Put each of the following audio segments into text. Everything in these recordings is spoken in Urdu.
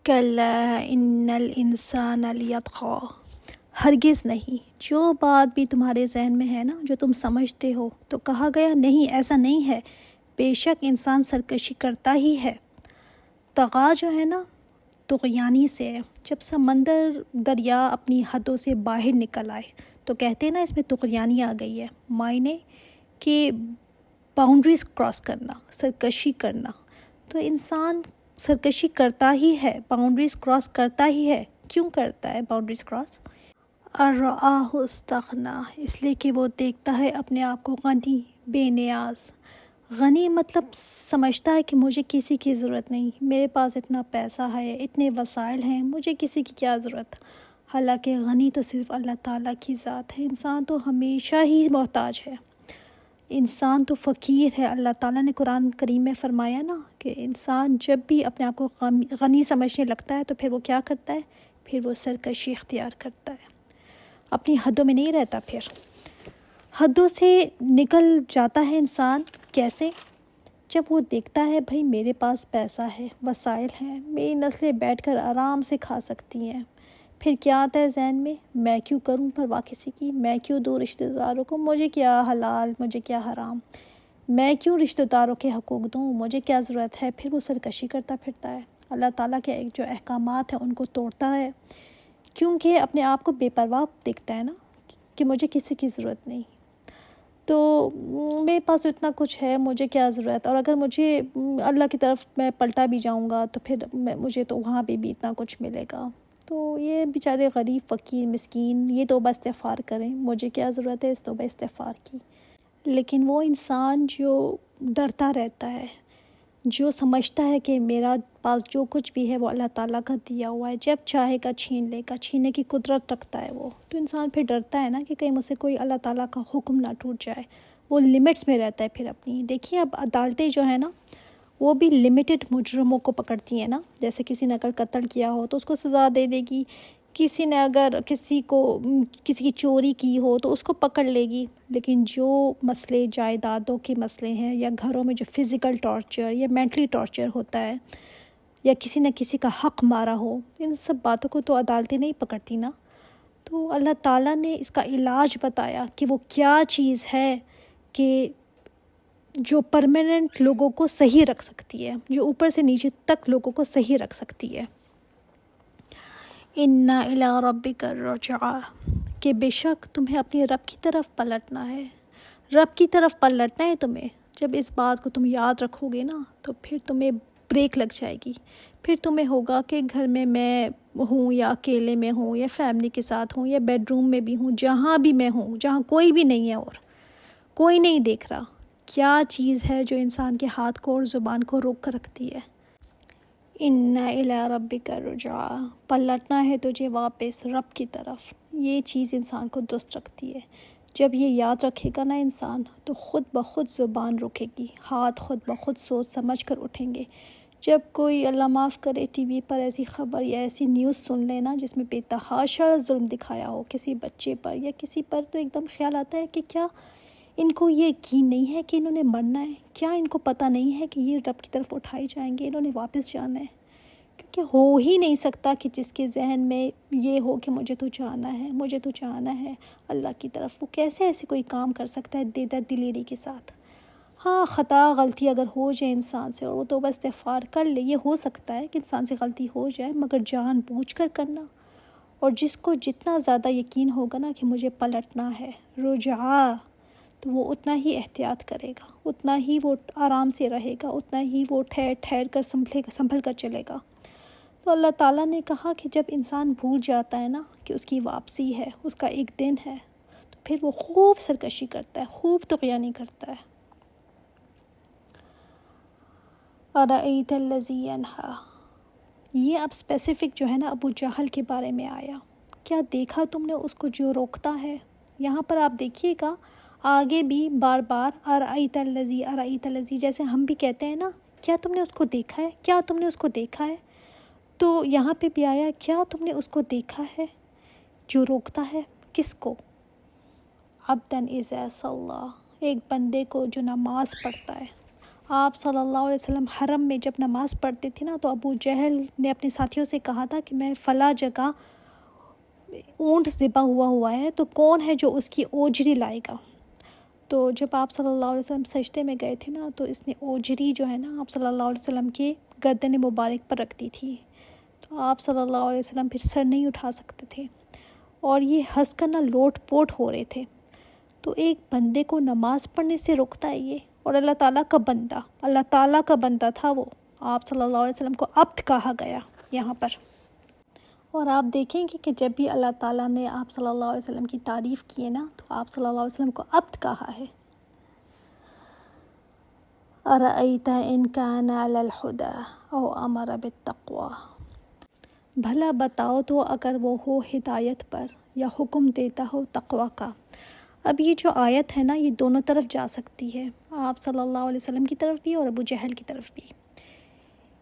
کلا ان الانسان لیطغی، ہرگز نہیں، جو بات بھی تمہارے ذہن میں ہے نا، جو تم سمجھتے ہو، تو کہا گیا نہیں، ایسا نہیں ہے، بے شک انسان سرکشی کرتا ہی ہے۔ طغا جو ہے نا، طغیانی سے ہے۔ جب سمندر دریا اپنی حدوں سے باہر نکل آئے تو کہتے ہیں نا اس میں طغیانی آ گئی ہے، معنی کہ باؤنڈریز کراس کرنا، سرکشی کرنا۔ تو انسان سرکشی کرتا ہی ہے، باؤنڈریز کراس کرتا ہی ہے۔ کیوں کرتا ہے باؤنڈریز کراس؟ ارآہ استغنی، اس لیے کہ وہ دیکھتا ہے اپنے آپ کو غنی، بے نیاز۔ غنی مطلب سمجھتا ہے کہ مجھے کسی کی ضرورت نہیں، میرے پاس اتنا پیسہ ہے، اتنے وسائل ہیں، مجھے کسی کی کیا ضرورت۔ حالانکہ غنی تو صرف اللہ تعالیٰ کی ذات ہے، انسان تو ہمیشہ ہی محتاج ہے، انسان تو فقیر ہے۔ اللہ تعالیٰ نے قرآن کریم میں فرمایا نا کہ انسان جب بھی اپنے آپ کو غنی سمجھنے لگتا ہے تو پھر وہ کیا کرتا ہے؟ پھر وہ سرکشی اختیار کرتا ہے، اپنی حدوں میں نہیں رہتا، پھر حدوں سے نکل جاتا ہے انسان۔ کیسے؟ جب وہ دیکھتا ہے بھائی میرے پاس پیسہ ہے، وسائل ہیں، میری نسلیں بیٹھ کر آرام سے کھا سکتی ہیں، پھر کیا آتا ہے ذہن میں کیوں کروں پرواہ کسی کی، میں کیوں دوں رشتہ داروں کو، مجھے کیا حلال، مجھے کیا حرام، میں کیوں رشتہ داروں کے حقوق دوں، مجھے کیا ضرورت ہے۔ پھر وہ سرکشی کرتا پھرتا ہے، اللہ تعالیٰ کے جو احکامات ہیں ان کو توڑتا ہے، کیونکہ اپنے آپ کو بے پرواہ دیکھتا ہے نا کہ مجھے کسی کی ضرورت نہیں، تو میرے پاس اتنا کچھ ہے، مجھے کیا ضرورت۔ اور اگر مجھے اللہ کی طرف میں پلٹا بھی جاؤں گا تو پھر مجھے تو وہاں پہ بھی اتنا کچھ ملے گا۔ تو یہ بیچارے غریب، فقیر، مسکین یہ توبہ استغفار کریں، مجھے کیا ضرورت ہے اس توبہ استغفار کی۔ لیکن وہ انسان جو ڈرتا رہتا ہے، جو سمجھتا ہے کہ میرا پاس جو کچھ بھی ہے وہ اللہ تعالیٰ کا دیا ہوا ہے، جب چاہے گا چھین لے گا، چھیننے کی قدرت رکھتا ہے وہ، تو انسان پھر ڈرتا ہے نا کہ کہیں مجھ سے کوئی اللہ تعالیٰ کا حکم نہ ٹوٹ جائے، وہ لیمٹس میں رہتا ہے پھر اپنی۔ دیکھیے اب عدالتیں جو ہیں نا وہ بھی لمیٹڈ مجرموں کو پکڑتی ہیں نا، جیسے کسی نے اگر قتل کیا ہو تو اس کو سزا دے دے گی، کسی نے اگر کسی کی چوری کی ہو تو اس کو پکڑ لے گی۔ لیکن جو مسئلے جائیدادوں کے مسئلے ہیں، یا گھروں میں جو فزیکل ٹارچر یا مینٹلی ٹارچر ہوتا ہے، یا کسی نے کسی کا حق مارا ہو، ان سب باتوں کو تو عدالتیں نہیں پکڑتی نا۔ تو اللہ تعالیٰ نے اس کا علاج بتایا کہ وہ کیا چیز ہے کہ جو پرماننٹ لوگوں کو صحیح رکھ سکتی ہے، جو اوپر سے نیچے تک لوگوں کو صحیح رکھ سکتی ہے۔ اِنَّ إِلَىٰ رَبِّكَ الرُّجْعَىٰ، کہ بے شک تمہیں اپنے رب کی طرف پلٹنا ہے، رب کی طرف پلٹنا ہے تمہیں۔ جب اس بات کو تم یاد رکھو گے نا تو پھر تمہیں بریک لگ جائے گی، پھر تمہیں ہوگا کہ گھر میں ہوں یا اکیلے میں ہوں یا فیملی کے ساتھ ہوں یا بیڈ روم میں بھی ہوں، جہاں بھی میں ہوں، جہاں کوئی بھی نہیں ہے اور کوئی نہیں دیکھ رہا، کیا چیز ہے جو انسان کے ہاتھ کو اور زبان کو روک کر رکھتی ہے؟ اِنَّ إِلَىٰ رَبِّكَ الرُّجْعَىٰ، پلٹنا ہے تجھے واپس رب کی طرف۔ یہ چیز انسان کو درست رکھتی ہے۔ جب یہ یاد رکھے گا نا انسان تو خود بخود زبان رکے گی، ہاتھ خود بخود سوچ سمجھ کر اٹھیں گے۔ جب کوئی اللہ معاف کرے ٹی وی پر ایسی خبر یا ایسی نیوز سن لینا جس میں بے تحاشا ظلم دکھایا ہو کسی بچے پر یا کسی پر، تو ایک دم خیال آتا ہے کہ کیا ان کو یہ یقین نہیں ہے کہ انہوں نے مرنا ہے؟ کیا ان کو پتہ نہیں ہے کہ یہ رب کی طرف اٹھائے جائیں گے، انہوں نے واپس جانا ہے؟ کیونکہ ہو ہی نہیں سکتا کہ جس کے ذہن میں یہ ہو کہ مجھے تو جانا ہے، مجھے تو جانا ہے اللہ کی طرف، وہ کیسے ایسے کوئی کام کر سکتا ہے دلیری کے ساتھ؟ ہاں، خطا غلطی اگر ہو جائے انسان سے اور وہ توبہ استغفار کر لے، یہ ہو سکتا ہے کہ انسان سے غلطی ہو جائے، مگر جان بوجھ کر کرنا، اور جس کو جتنا زیادہ یقین ہوگا نا کہ مجھے پلٹنا ہے، رجعا، تو وہ اتنا ہی احتیاط کرے گا، اتنا ہی وہ آرام سے رہے گا، اتنا ہی وہ ٹھہر کر سنبھل کر چلے گا۔ تو اللہ تعالیٰ نے کہا کہ جب انسان بھول جاتا ہے نا کہ اس کی واپسی ہے، اس کا ایک دن ہے، تو پھر وہ خوب سرکشی کرتا ہے، خوب طغیانی کرتا ہے۔ أَرَأَيْتَ الَّذِي يَنْهَىٰ، یہ اب اسپیسیفک جو ہے نا ابو جہل کے بارے میں آیا۔ کیا دیکھا تم نے اس کو جو روکتا ہے؟ یہاں پر آپ دیکھیے گا آگے بھی بار بار أَرَأَيْتَ الَّذِي أَرَأَيْتَ الَّذِي، جیسے ہم بھی کہتے ہیں نا کیا تم نے اس کو دیکھا ہے، کیا تم نے اس کو دیکھا ہے، تو یہاں پہ بھی آیا کیا تم نے اس کو دیکھا ہے جو روکتا ہے؟ کس کو؟ عبداً اذا صلی، ایک بندے کو جو نماز پڑھتا ہے، آپ صلی اللہ علیہ وسلم حرم میں جب نماز پڑھتے تھے نا، تو ابو جہل نے اپنے ساتھیوں سے کہا تھا کہ میں فلاں جگہ اونٹ ذبح ہوا ہے، تو کون ہے جو اس کی اوجری لائے گا؟ تو جب آپ صلی اللہ علیہ وسلم سجدے میں گئے تھے نا، تو اس نے اوجری جو ہے نا آپ صلی اللہ علیہ وسلم کے گردن مبارک پر رکھ دی تھی، تو آپ صلی اللہ علیہ وسلم پھر سر نہیں اٹھا سکتے تھے، اور یہ ہنس کر نہ لوٹ پوٹ ہو رہے تھے۔ تو ایک بندے کو نماز پڑھنے سے روکتا ہے یہ، اور اللہ تعالیٰ کا بندہ تھا وہ، آپ صلی اللہ علیہ وسلم کو عبد کہا گیا یہاں پر۔ اور آپ دیکھیں گے کہ جب بھی اللہ تعالیٰ نے آپ صلی اللہ علیہ وسلم کی تعریف کی ہے نا، تو آپ صلی اللہ علیہ وسلم کو عبد کہا ہے۔ اَرَأَيْتَ إِنْ كَانَ عَلَى الْهُدَى أَوْ أَمَرَ بِالتَّقْوَى، بھلا بتاؤ تو اگر وہ ہو ہدایت پر یا حکم دیتا ہو تقوی کا۔ اب یہ جو آیت ہے نا، یہ دونوں طرف جا سکتی ہے، آپ صلی اللہ علیہ وسلم کی طرف بھی اور ابو جہل کی طرف بھی۔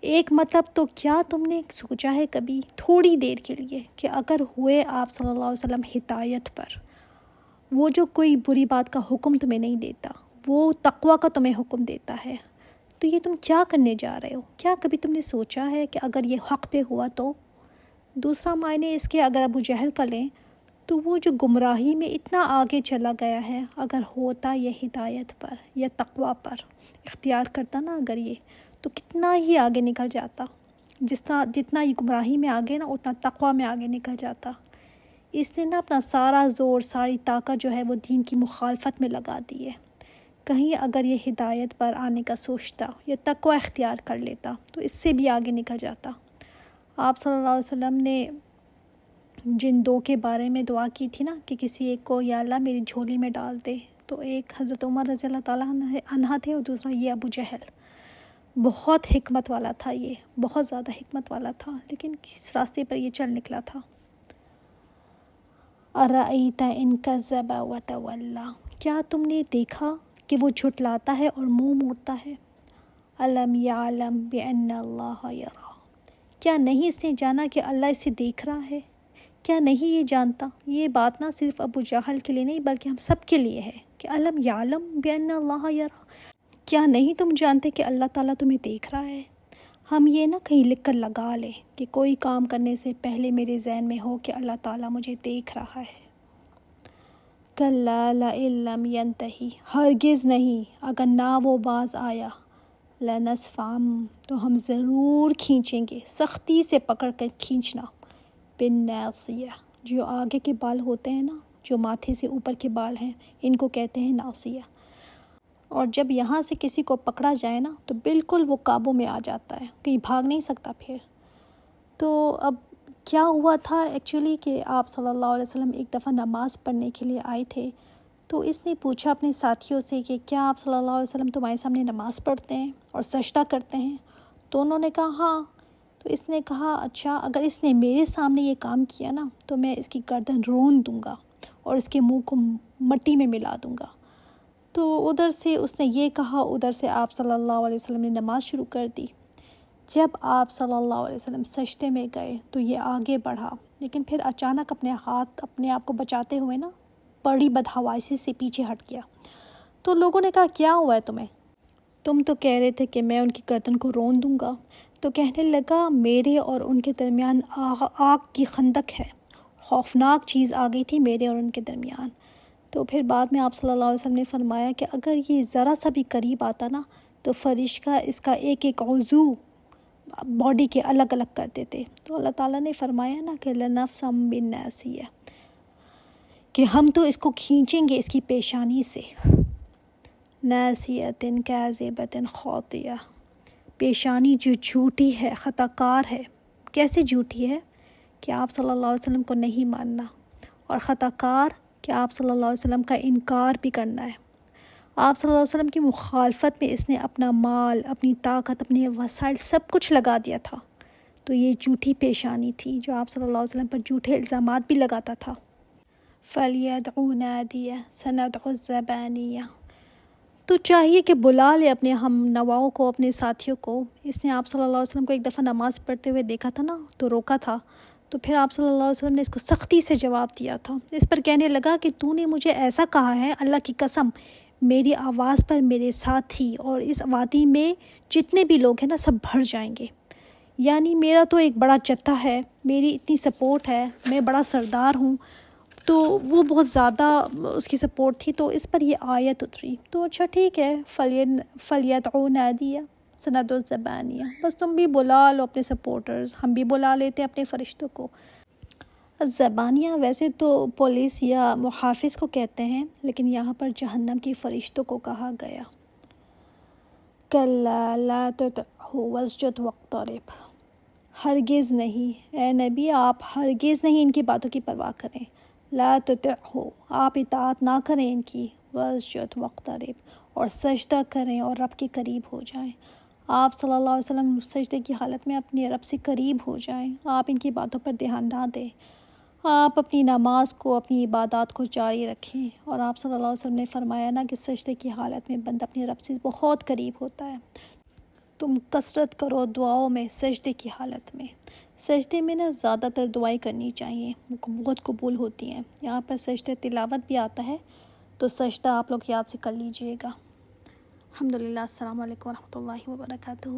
ایک مطلب تو کیا تم نے سوچا ہے کبھی تھوڑی دیر کے لیے کہ اگر ہوئے آپ صلی اللہ علیہ وسلم ہدایت پر، وہ جو کوئی بری بات کا حکم تمہیں نہیں دیتا، وہ تقوی کا تمہیں حکم دیتا ہے، تو یہ تم کیا کرنے جا رہے ہو؟ کیا کبھی تم نے سوچا ہے کہ اگر یہ حق پہ ہوا تو؟ دوسرا معنی اس کے اگر ابو جہل کا لیں تو وہ جو گمراہی میں اتنا آگے چلا گیا ہے، اگر ہوتا یہ ہدایت پر یا تقوی پر اختیار کرتا نا اگر یہ، تو کتنا ہی آگے نکل جاتا، جتنا یہ گمراہی میں آگے نا، اتنا تقوی میں آگے نکل جاتا۔ اس نے نا اپنا سارا زور، ساری طاقت جو ہے وہ دین کی مخالفت میں لگا دی ہے۔ کہیں اگر یہ ہدایت پر آنے کا سوچتا یا تقوی اختیار کر لیتا تو اس سے بھی آگے نکل جاتا۔ آپ صلی اللہ علیہ وسلم نے جن دو کے بارے میں دعا کی تھی نا کہ کسی ایک کو یا اللہ میری جھولی میں ڈال دے، تو ایک حضرت عمر رضی اللہ تعالیٰ عنہ تھے، اور دوسرا یہ ابو جہل۔ بہت حکمت والا تھا یہ، بہت زیادہ حکمت والا تھا، لیکن کس راستے پر یہ چل نکلا تھا۔ اَرَأَيْتَ إِنْ كَذَّبَ وَتَوَلَّى، کیا تم نے دیکھا کہ وہ جھٹلاتا ہے اور منہ موڑتا ہے؟ أَلَمْ يَعْلَمْ بِأَنَّ اللَّهَ يَرَى، کیا نہیں اس نے جانا کہ اللہ اسے دیکھ رہا ہے؟ کیا نہیں یہ جانتا؟ یہ بات نہ صرف ابو جہل کے لیے نہیں بلکہ ہم سب کے لیے ہے کہ أَلَمْ يَعْلَمْ بِأَنَّ اللَّهَ يَرَى، کیا نہیں تم جانتے کہ اللہ تعالیٰ تمہیں دیکھ رہا ہے؟ ہم یہ نہ کہیں لکھ کر لگا لیں کہ کوئی کام کرنے سے پہلے میرے ذہن میں ہو کہ اللہ تعالیٰ مجھے دیکھ رہا ہے۔ كَلَّا لَئِن لَّمْ يَنْتَهِ، ہرگز نہیں، اگر نہ وہ باز آیا، لَنَسْفَعًا، تو ہم ضرور کھینچیں گے، سختی سے پکڑ کر کھینچنا، بِالنَّاصِیَةِ، جو آگے کے بال ہوتے ہیں نا، جو ماتھے سے اوپر کے بال ہیں، ان کو کہتے ہیں ناصیہ، اور جب یہاں سے کسی کو پکڑا جائے نا تو بالکل وہ قابو میں آ جاتا ہے، کہیں بھاگ نہیں سکتا پھر۔ تو اب کیا ہوا تھا ایکچولی کہ آپ صلی اللہ علیہ وسلم ایک دفعہ نماز پڑھنے کے لیے آئے تھے، تو اس نے پوچھا اپنے ساتھیوں سے کہ کیا آپ صلی اللہ علیہ وسلم تمہارے سامنے نماز پڑھتے ہیں اور سجدہ کرتے ہیں؟ تو انہوں نے کہا ہاں۔ تو اس نے کہا اچھا، اگر اس نے میرے سامنے یہ کام کیا نا تو میں اس کی گردن رون دوں گا اور اس کے منہ کو مٹی میں ملا دوں گا۔ تو ادھر سے اس نے یہ کہا، ادھر سے آپ صلی اللہ علیہ وسلم نے نماز شروع کر دی۔ جب آپ صلی اللہ علیہ وسلم سجدے میں گئے تو یہ آگے بڑھا، لیکن پھر اچانک اپنے آپ کو بچاتے ہوئے نا بڑی بدحواسی سے پیچھے ہٹ گیا۔ تو لوگوں نے کہا کیا ہوا ہے تمہیں؟ تم تو کہہ رہے تھے کہ میں ان کی گردن کو رون دوں گا۔ تو کہنے لگا میرے اور ان کے درمیان آگ کی خندق ہے، خوفناک چیز آ گئی تھی میرے اور ان کے درمیان۔ تو پھر بعد میں آپ صلی اللہ علیہ وسلم نے فرمایا کہ اگر یہ ذرا سا بھی قریب آتا نا تو فرشتہ اس کا ایک ایک عضو باڈی کے الگ الگ کر دیتے۔ تو اللہ تعالیٰ نے فرمایا نا کہ لَنَفْسًا بِالنَّاسِیَةِ، کہ ہم تو اس کو کھینچیں گے اس کی پیشانی سے، نَاسِیَةٍ كَاذِبَةٍ خَاطِئَةٍ، پیشانی جو جھوٹی ہے، خطا کار ہے۔ کیسے جھوٹی ہے؟ کہ آپ صلی اللہ علیہ وسلم کو نہیں ماننا، اور خطا کار کہ آپ صلی اللہ علیہ وسلم کا انکار بھی کرنا ہے۔ آپ صلی اللہ علیہ وسلم کی مخالفت میں اس نے اپنا مال، اپنی طاقت، اپنے وسائل سب کچھ لگا دیا تھا، تو یہ جھوٹی پیشانی تھی جو آپ صلی اللہ علیہ وسلم پر جھوٹے الزامات بھی لگاتا تھا۔ فَلْيَدْعُ نَادِيَهُ سَنَدْعُ الزَّبَانِيَّةَ، تو چاہیے کہ بلا لے اپنے ہم نواؤں کو، اپنے ساتھیوں کو۔ اس نے آپ صلی اللہ علیہ وسلم کو ایک دفعہ نماز پڑھتے ہوئے دیکھا تھا نا، تو روکا تھا، تو پھر آپ صلی اللہ علیہ وسلم نے اس کو سختی سے جواب دیا تھا۔ اس پر کہنے لگا کہ تو نے مجھے ایسا کہا ہے، اللہ کی قسم میری آواز پر میرے ساتھی اور اس وادی میں جتنے بھی لوگ ہیں نا سب بھر جائیں گے. یعنی میرا تو ایک بڑا جتھا ہے، میری اتنی سپورٹ ہے، میں بڑا سردار ہوں، تو وہ بہت زیادہ اس کی سپورٹ تھی، تو اس پر یہ آیت اتری. تو اچھا ٹھیک ہے، فلیدعوا نادیہ سندع الزبانیہ، بس تم بھی بلا لو اپنے سپورٹرز، ہم بھی بلا لیتے ہیں اپنے فرشتوں کو. الزبانیہ ویسے تو پولیس یا محافظ کو کہتے ہیں، لیکن یہاں پر جہنم کی فرشتوں کو کہا گیا. کلا لا تطعہ واسجد واقترب، ہرگز نہیں اے نبی، آپ ہرگز نہیں ان کی باتوں کی پرواہ کریں. لا تطعہ، آپ اطاعت نہ کریں ان کی. واسجد واقترب، اور سجدہ کریں اور رب کے قریب ہو جائیں. آپ صلی اللہ علیہ وسلم سجدے کی حالت میں اپنے رب سے قریب ہو جائیں. آپ ان کی باتوں پر دھیان نہ دیں. آپ اپنی نماز کو، اپنی عبادات کو جاری رکھیں. اور آپ صلی اللہ علیہ وسلم نے فرمایا نا کہ سجدے کی حالت میں بندہ اپنے رب سے بہت قریب ہوتا ہے. تم کثرت کرو دعاؤں میں سجدے کی حالت میں. سجدے میں نا زیادہ تر دعائیں کرنی چاہیے، وہ بہت قبول ہوتی ہیں. یہاں پر سجدہ تلاوت بھی آتا ہے، تو سجدہ آپ لوگ یاد سے کر لیجئے گا. الحمدللہ. السلام علیکم ورحمۃ اللہ وبرکاتہ.